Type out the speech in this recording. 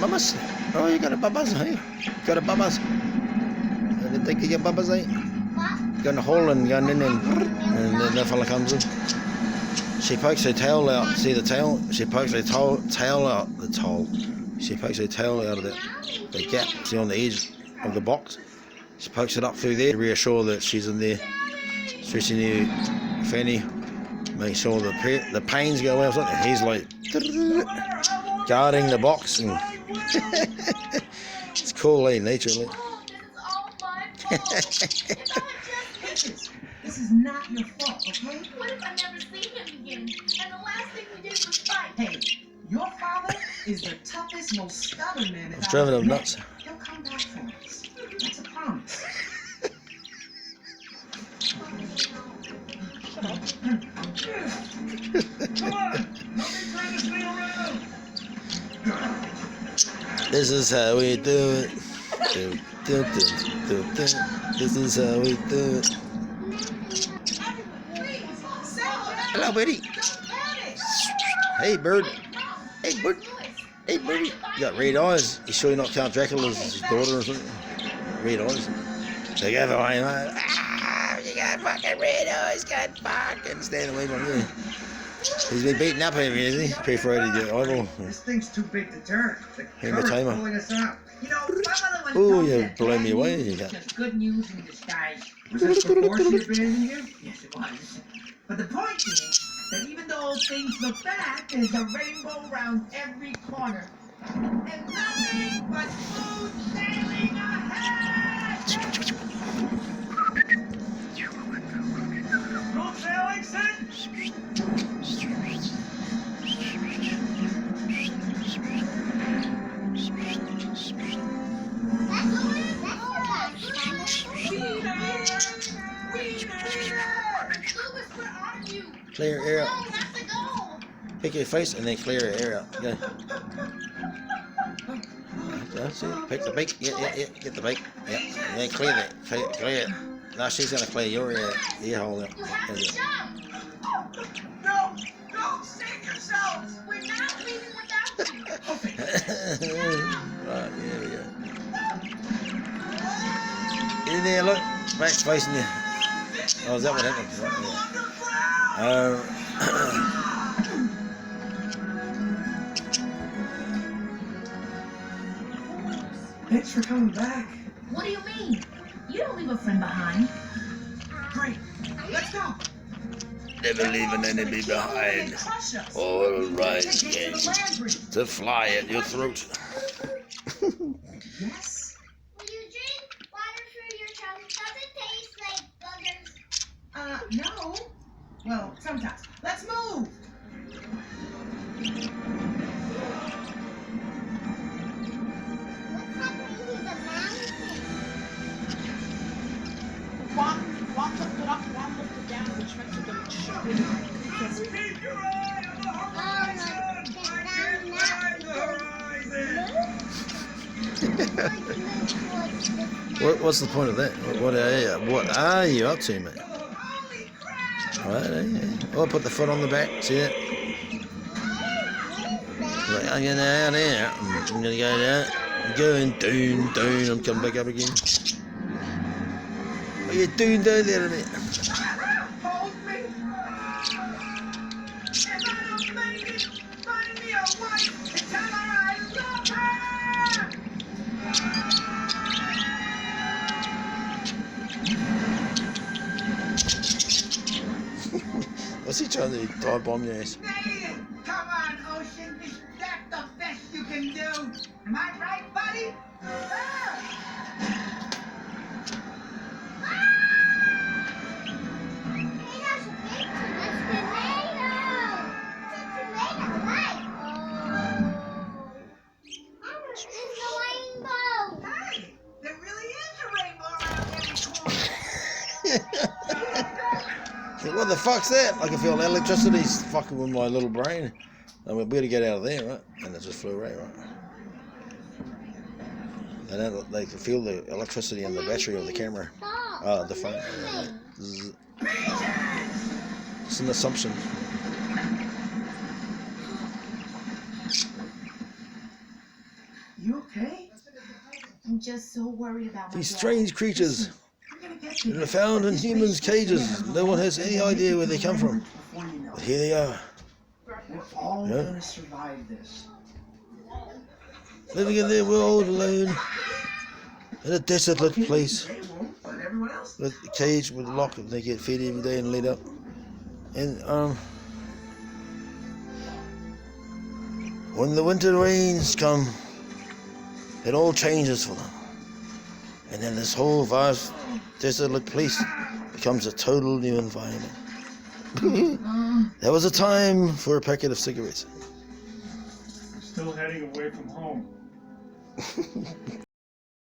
Babas? Oh, you got a babas, hey? You got a babas? I didn't think you get babas, eh? Got a hole and gone in and then that fella comes in. She pokes her tail out. See the tail? She pokes her tail out. She pokes her tail out of the gap. See on the edge of the box. She pokes it up through there to reassure that she's in there. Stretching your fanny, make sure the pains go out. And he's like guarding the box. And it's cool, eh? Nature, like. This is not your fault, okay? What if I never see him again? And the last thing we did was fight. Hey, your father is the toughest, most stubborn man that It's driving him nuts. He'll come back for us. That's a promise. Come on, don't be trying to stay around. This is how we do it. This is how we do it. Hello, buddy. Hey, bird. Hey, bird. Hey, birdie. You got red eyes. You sure you're not Count Dracula's daughter or something? Red eyes. So you go away, mate. Ah, you got fucking red eyes. God fucking stand away from you. He's been beaten up here, isn't he? Perforated your eyeball. This thing's too big to turn. The Hematoma. current's pulling us out. You know, my mother was Ooh, told you that blow me bad away, news you was got- just good news in disguise. Was this before she abandoned you? Yes, it was. But the point is that even though things look bad, there's a rainbow around every corner. And nothing but smooth sailing ahead! No sailing, Sid? Clear your air out. No, that's the goal. Pick your face and then clear your air out. Go. That's it. Pick the beak. Yeah. Get the beak. Yeah. And then clear that. Clear it. Now she's gonna clear your ear hole out. You have to That's it. jump. No! No! Save yourselves! We're not leaving without you. Right, there we go. In there, look. Back's facing you. Oh, is that what happened? Right, yeah. Thanks for coming back. What do you mean? You don't leave a friend behind. Great. Let's go. Never leave an enemy behind. All rise again to fly at your throat. Yes? Will you drink water through your tongue? Does it taste like buggers? No. Well, sometimes. Let's move. What's happening to the mountain? One lifted up, one lifted down, which makes it a show. Keep your eye on the horizon! I can't find the horizon! What's the point of that? What are you up to, mate? Holy crap! Right, oh, put the foot on the back. See that? Right, I'm going down there. I'm going to go down. I'm going down. I'm coming back up again. What are you doing down there a minute? Hold me! If I don't make it, find me a wife and tell her I love her! What's he trying to do? Dive bomb your ass? Nailed! Come on, Ocean! Is that the best you can do? Am I right, buddy? Tomatoes are big to this tomato. It's a tomato, right? Oh. It's the rainbow. Hey! There really is a rainbow around every corner! what the fuck's that? I can feel electricity's fucking with my little brain. And we better get out of there, right? And it just flew away, right? And then they can feel the electricity in the battery of the camera, the phone. Zzz. It's an assumption. You okay? I'm just so worried about my These dad. strange creatures I'm gonna get you. are found in humans' cages. No one has any idea where they come from. Before you know But it. here they are, We're all Yeah. gonna survive this. living in their world alone, in a desolate place, They won't, but everyone else. with a cage with a lock, and they get fed every day and lit up. And when the winter rains come, it all changes for them. And then this whole vast desolate place becomes a total new environment. There was a time for a packet of cigarettes. I'm still heading away from home.